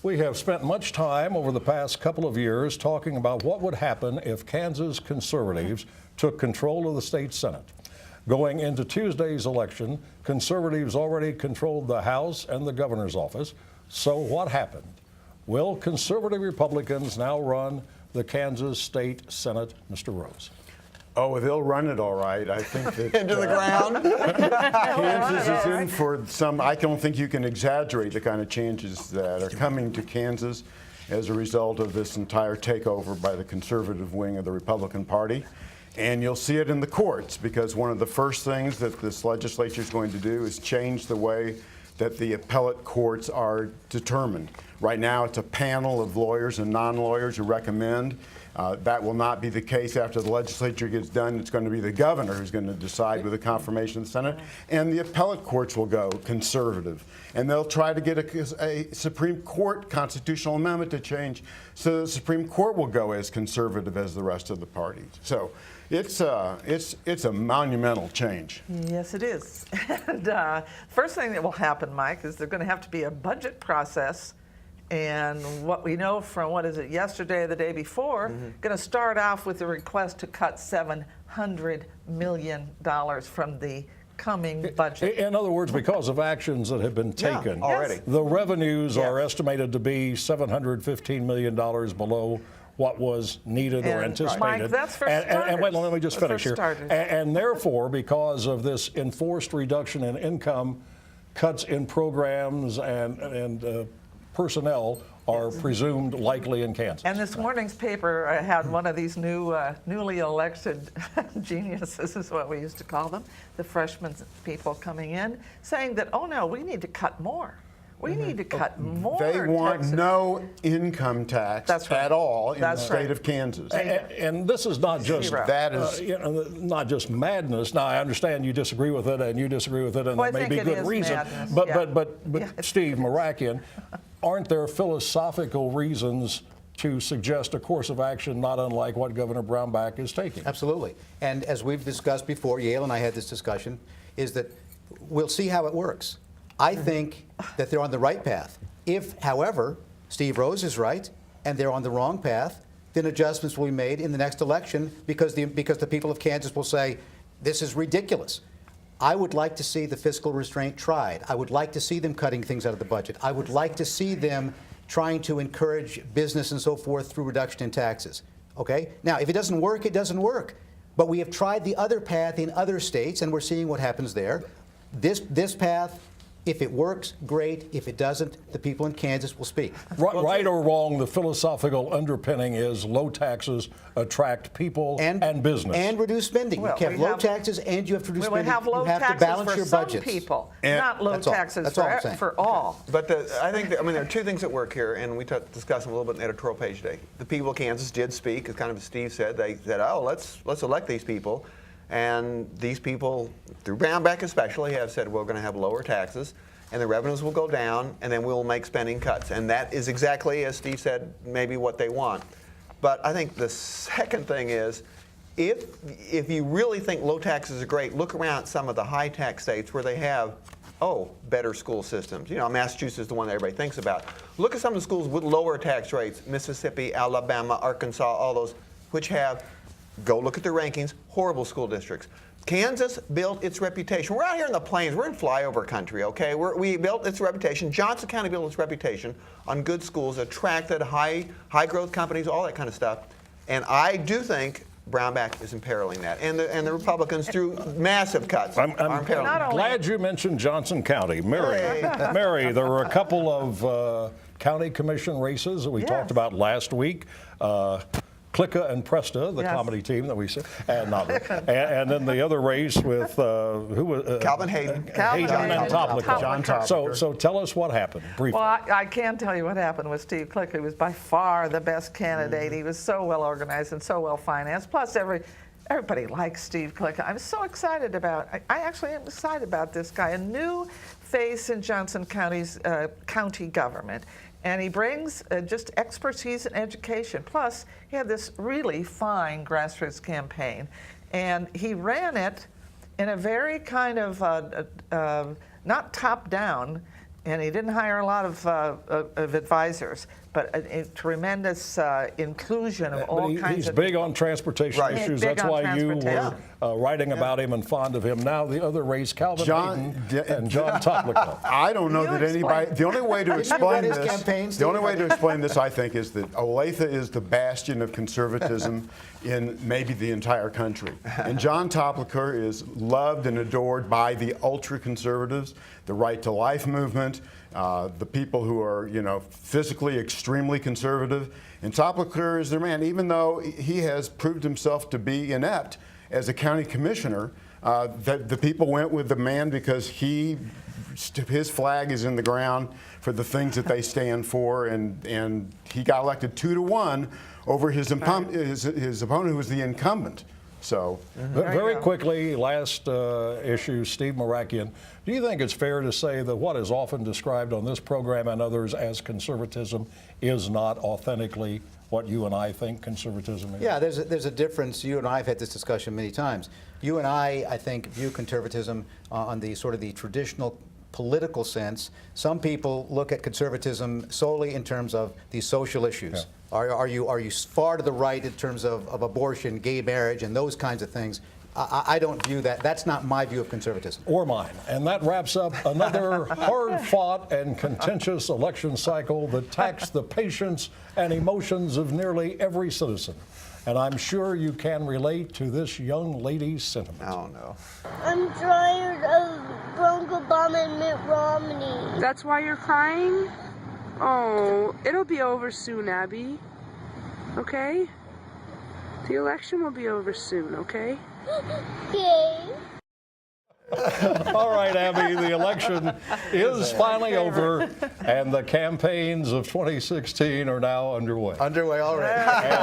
We have spent much time over the past couple of years talking about what would happen if Kansas conservatives took control of the state Senate. Going into Tuesday's election, conservatives already controlled the House and the governor's office. So what happened? Will conservative Republicans now run the Kansas State Senate, Mr. Rose? Oh, they'll run it all right. I think that Into the ground? Kansas is in for some. I don't think you can exaggerate the kind of changes that are coming to Kansas as a result of this entire takeover by the conservative wing of the Republican Party. And you'll see it in the courts, because one of the first things that this legislature is going to do is change the way that the appellate courts are determined. Right now, it's a panel of lawyers and non-lawyers who recommend. That will not be the case after the legislature gets done. It's going to be the governor who's going to decide with the confirmation of the Senate. And the appellate courts will go conservative. And they'll try to get a Supreme Court constitutional amendment to change so the Supreme Court will go as conservative as the rest of the parties. So it's a monumental change. Yes, it is. And first thing that will happen, Mike, is there's going to have to be a budget process. And what we know from, yesterday or the day before, going to start off with a request to cut $700 million from the coming budget. In other words, because of actions that have been taken, already. The revenues are estimated to be $715 million below what was needed or anticipated. Mike, that's for starters. And wait, let me just finish here. Starters. And therefore, because of this enforced reduction in income, cuts in programs and personnel are presumed likely in Kansas. And this morning's paper had one of these newly elected geniuses, is what we used to call them, the freshman people coming in, saying that, oh no, we need to cut more. We need to cut more. They want taxes. no income tax at all in the state of Kansas. And this is not just not just madness. Now I understand you disagree with it, and you disagree with it, and there may be good reason. Madness. But Steve Marakian, aren't there philosophical reasons to suggest a course of action not unlike what Governor Brownback is taking? Absolutely. And as we've discussed before, Yale and I had this discussion, is that we'll see how it works. I think that they're on the right path. If, however, Steve Rose is right and they're on the wrong path, then adjustments will be made in the next election because the people of Kansas will say, this is ridiculous. I would like to see the fiscal restraint tried. I would like to see them cutting things out of the budget. I would like to see them trying to encourage business and so forth through reduction in taxes. Okay? Now, if it doesn't work, it doesn't work. But we have tried the other path in other states, and we're seeing what happens there. This path, if it works, great. If it doesn't, the people in Kansas will speak. Right or wrong, the philosophical underpinning is low taxes attract people and business. And reduce spending. Well, you have low taxes and you have to reduce spending. We have low you have taxes to balance for your some budgets. people, And not low taxes for all. But I think there are two things at work here, and we discussed them a little bit in the editorial page today. The people of Kansas did speak, as kind of as Steve said. They said, oh, let's elect these people. And these people, through Brownback especially, have said we're going to have lower taxes, and the revenues will go down, and then we'll make spending cuts. And that is exactly, as Steve said, maybe what they want. But I think the second thing is, if you really think low taxes are great, look around at some of the high-tax states where they have, better school systems. You know, Massachusetts is the one that everybody thinks about. Look at some of the schools with lower tax rates, Mississippi, Alabama, Arkansas, all those, which have, go look at the rankings, horrible school districts. Kansas built its reputation. We're out here in the plains. We're in flyover country, okay? We built its reputation. Johnson County built its reputation on good schools, attracted high growth companies, all that kind of stuff. And I do think Brownback is imperiling that. And the Republicans, through massive cuts, are imperiling. Glad you mentioned Johnson County. Mary, there were a couple of county commission races that we talked about last week. Clicka and Presta, the comedy team that we said, and then the other race with who was Calvin Hayden. Hayden and Toplica. John Toplica. So tell us what happened briefly. Well, I can tell you what happened with Steve Clicka. He was by far the best candidate. He was so well organized and so well financed. Plus, everybody likes Steve Clicka. I'm so excited about. I actually am excited about this guy, a new face in Johnson County's county government. And he brings just expertise in education. Plus, he had this really fine grassroots campaign. And he ran it in a very kind of, not top-down, and he didn't hire a lot of advisors, but a tremendous inclusion of all But kinds he's of big on transportation Right. issues. Big That's on why you transportation. were writing about him and fond of him. Now the other race, Calvin John- Hayden and John Toplica. I don't know that anybody. The only way to explain his this. campaign, The only Steve? way to explain this, I think, is that Olathe is the bastion of conservatism in maybe the entire country, and John Toplica is loved and adored by the ultra conservatives, the Right to Life movement, the people who are, physically extremely conservative. And Toplica is their man, even though he has proved himself to be inept as a county commissioner. That the people went with the man because his flag is in the ground for the things that they stand for, and he got elected 2-1 over his opponent, who was the incumbent. So, Very quickly, last issue, Steve Marakian. Do you think it's fair to say that what is often described on this program and others as conservatism is not authentically what you and I think conservatism is? Yeah, there's a difference. You and I have had this discussion many times. You and I think, view conservatism on the sort of the traditional political sense. Some people look at conservatism solely in terms of these social issues. Are you far to the right in terms of abortion, gay marriage, and those kinds of things? I don't view that. That's not my view of conservatism. Or mine. And that wraps up another hard-fought and contentious election cycle that taxed the patience and emotions of nearly every citizen. And I'm sure you can relate to this young lady's sentiment. Oh, no. I'm tired of Barack Obama and Mitt Romney. That's why you're crying? Oh, it'll be over soon, Abby. Okay? The election will be over soon, okay? Okay. All right, Abby, the election is finally over, and the campaigns of 2016 are now underway. Underway already.